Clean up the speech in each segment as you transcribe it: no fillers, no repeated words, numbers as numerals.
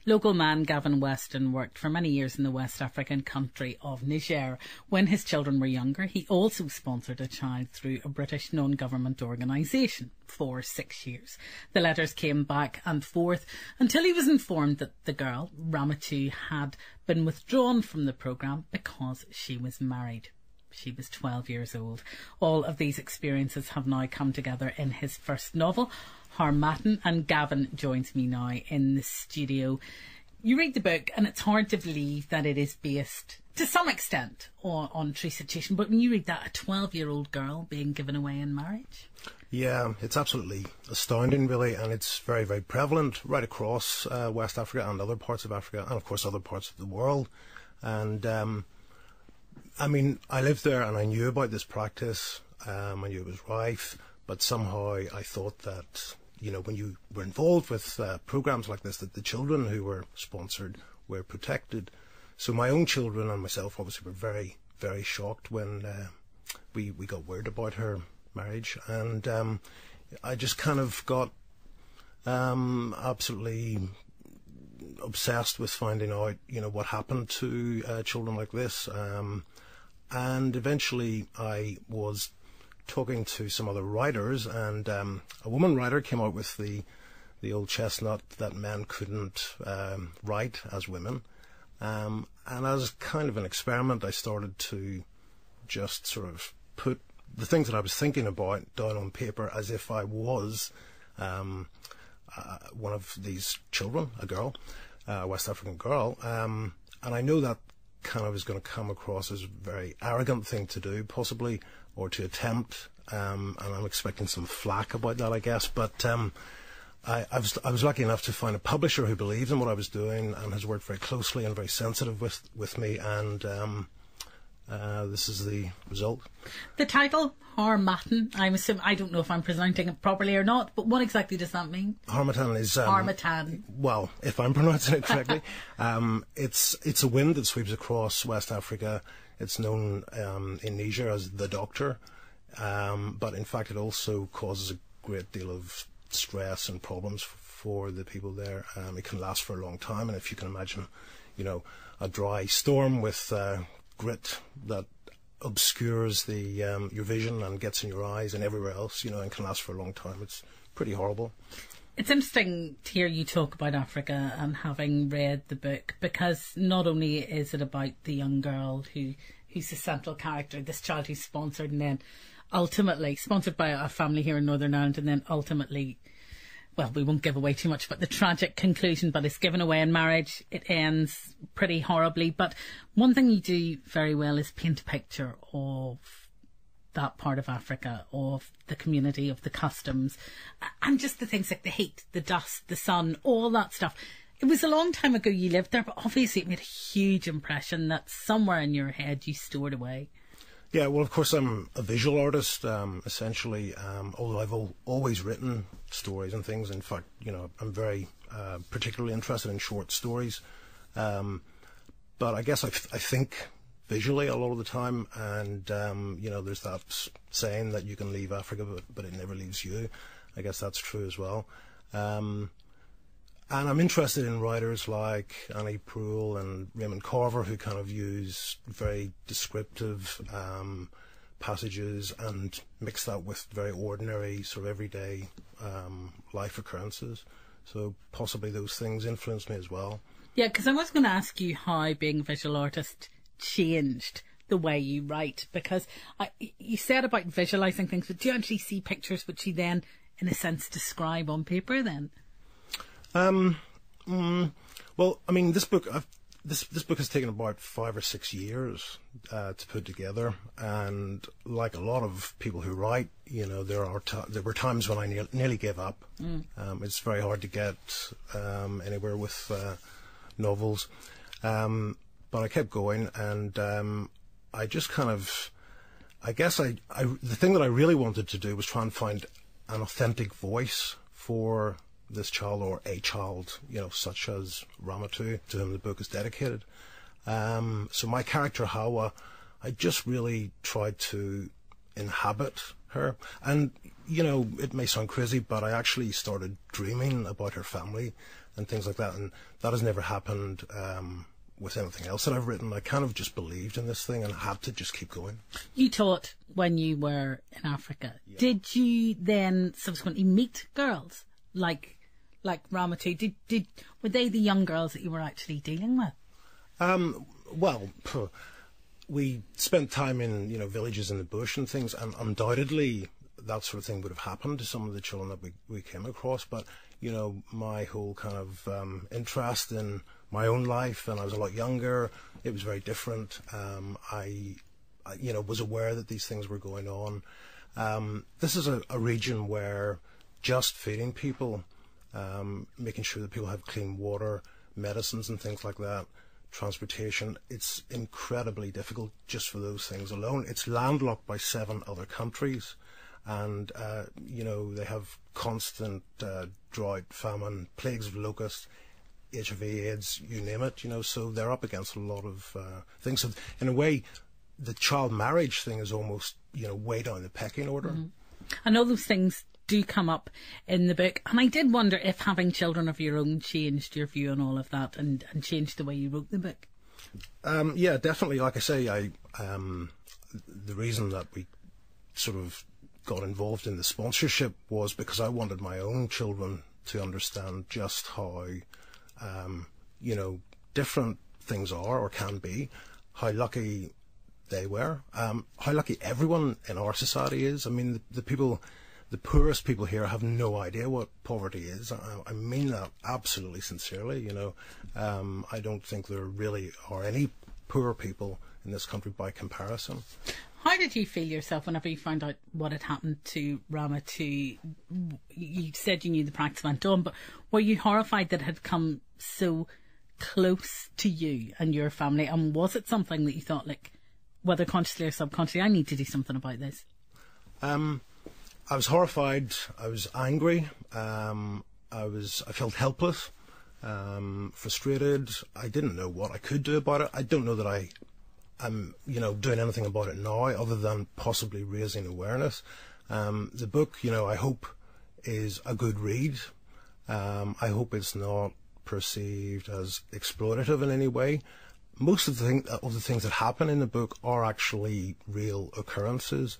Local man Gavin Weston worked for many years in the West African country of Niger. When his children were younger, he also sponsored a child through a British non-government organisation for 6 years. The letters came back and forth until he was informed that the girl, Ramatu, had been withdrawn from the programme because she was married. She was 12 years old. All of these experiences have now come together in his first novel, Harmattan, and Gavin joins me now in the studio. You read the book and it's hard to believe that it is based, to some extent, on true situation, but when you read that, a 12-year-old girl being given away in marriage? Yeah, it's absolutely astounding, really, and it's very, very prevalent right across West Africa and other parts of Africa, and of course other parts of the world. And I mean, I lived there and I knew about this practice. I knew it was rife, but somehow I thought that, you know, when you were involved with programs like this, that the children who were sponsored were protected. So my own children and myself obviously were very, very shocked when we got word about her marriage, and I just kind of got absolutely obsessed with finding out, you know, what happened to children like this. And eventually I was talking to some other writers, and a woman writer came out with the old chestnut that men couldn't write as women. And as kind of an experiment, I started to just sort of put the things that I was thinking about down on paper as if I was one of these children, a girl, a West African girl. And I know that kind of is going to come across as a very arrogant thing to do, possibly, or to attempt, and I'm expecting some flack about that, I guess. But I was lucky enough to find a publisher who believed in what I was doing and has worked very closely and very sensitive with me, and this is the result. The title, Harmattan, I don't know if I'm pronouncing it properly or not, but what exactly does that mean? Harmattan is... Harmattan. Well, if I'm pronouncing it correctly. It's a wind that sweeps across West Africa. It's known in Niger as the Doctor, but in fact it also causes a great deal of stress and problems for the people there. It can last for a long time, and if you can imagine, you know, a dry storm with grit that obscures your vision and gets in your eyes and everywhere else, you know, and can last for a long time. It's pretty horrible. It's interesting to hear you talk about Africa and having read the book, because not only is it about the young girl who's the central character, this child who's sponsored and then ultimately sponsored by a family here in Northern Ireland, and then ultimately, well, we won't give away too much, but the tragic conclusion, but it's given away in marriage. It ends pretty horribly. But one thing you do very well is paint a picture of that part of Africa, of the community, of the customs, and just the things like the heat, the dust, the sun, all that stuff. It was a long time ago you lived there, but obviously it made a huge impression that somewhere in your head you stored away. Yeah, well, of course, I'm a visual artist, essentially, although I've always written stories and things. In fact, you know, I'm very particularly interested in short stories. But I guess I think visually a lot of the time, and, you know, there's that saying that you can leave Africa, but it never leaves you. I guess that's true as well. And I'm interested in writers like Annie Proulx and Raymond Carver, who kind of use very descriptive passages and mix that with very ordinary, sort of everyday life occurrences. So possibly those things influenced me as well. Yeah, because I was going to ask you how being a visual artist changed the way you write, because you said about visualising things, but do you actually see pictures which you then, in a sense, describe on paper then? Well, I mean, this book has taken about 5 or 6 years to put together, and like a lot of people who write, you know, there were times when I nearly gave up. It's very hard to get anywhere with novels, but I kept going, and I just kind of, I guess the thing that I really wanted to do was try and find an authentic voice for this child, or a child, you know, such as Ramatu, to whom the book is dedicated. So my character Hawa, I just really tried to inhabit her. And, you know, it may sound crazy, but I actually started dreaming about her family and things like that. And that has never happened with anything else that I've written. I kind of just believed in this thing and had to just keep going. You taught when you were in Africa. Yeah. Did you then subsequently meet girls like Ramatu? Were they the young girls that you were actually dealing with? Well, we spent time in, you know, villages in the bush and things, and undoubtedly that sort of thing would have happened to some of the children that we came across. But, you know, my whole kind of interest in my own life, and I was a lot younger, it was very different. I you know, was aware that these things were going on. This is a region where just feeding people, making sure that people have clean water, medicines and things like that, transportation, it's incredibly difficult just for those things alone. It's landlocked by 7 other countries, and you know, they have constant drought, famine, plagues of locusts, HIV, AIDS, you name it, you know, so they're up against a lot of things. So in a way, the child marriage thing is almost, you know, way down the pecking order. Mm-hmm. And all those things do come up in the book, and I did wonder if having children of your own changed your view on all of that and changed the way you wrote the book. Yeah, definitely. Like I say, the reason that we sort of got involved in the sponsorship was because I wanted my own children to understand just how you know, different things are or can be, how lucky they were, how lucky everyone in our society is. I mean, the poorest people here have no idea what poverty is. I mean that absolutely sincerely, you know. I don't think there really are any poor people in this country by comparison. How did you feel yourself whenever you found out what had happened to Ramatu? You said you knew the practice went on, but were you horrified that it had come so close to you and your family? And was it something that you thought, like, whether consciously or subconsciously, I need to do something about this? I was horrified. I was angry. I felt helpless, frustrated. I didn't know what I could do about it. I don't know that I'm, you know, doing anything about it now other than possibly raising awareness. The book, you know, I hope is a good read. I hope it's not perceived as exploitative in any way. Most of the things that happen in the book are actually real occurrences.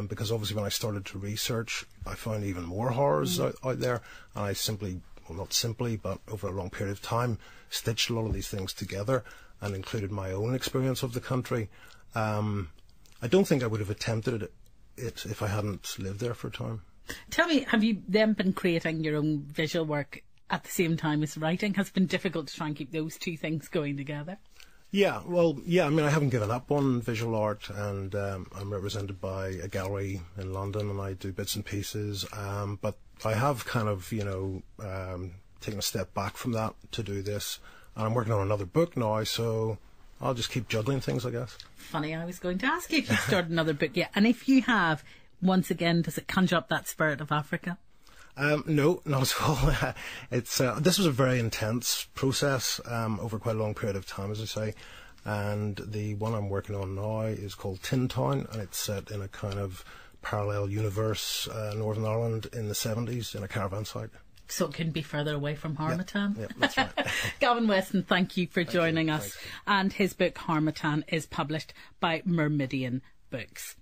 Because obviously when I started to research, I found even more horrors out there, and I simply, well, not simply, but over a long period of time, stitched a lot of these things together and included my own experience of the country. I don't think I would have attempted it if I hadn't lived there for a time. Tell me, have you then been creating your own visual work at the same time as writing? Has it been difficult to try and keep those two things going together? Yeah, well, yeah, I mean, I haven't given up on visual art, and I'm represented by a gallery in London, and I do bits and pieces, but I have kind of, you know, taken a step back from that to do this, and I'm working on another book now, so I'll just keep juggling things, I guess. Funny, I was going to ask you if you've started another book yet, and if you have, once again, does it conjure up that spirit of Africa? No, not at all. This was a very intense process over quite a long period of time, as I say. And the one I'm working on now is called Tin Town, and it's set in a kind of parallel universe, Northern Ireland in the 70s, in a caravan site. So it couldn't be further away from Harmattan? Yeah, that's right. Gavin Weston, thank you for joining us. Thanks. And his book, Harmattan, is published by Myrmidian Books.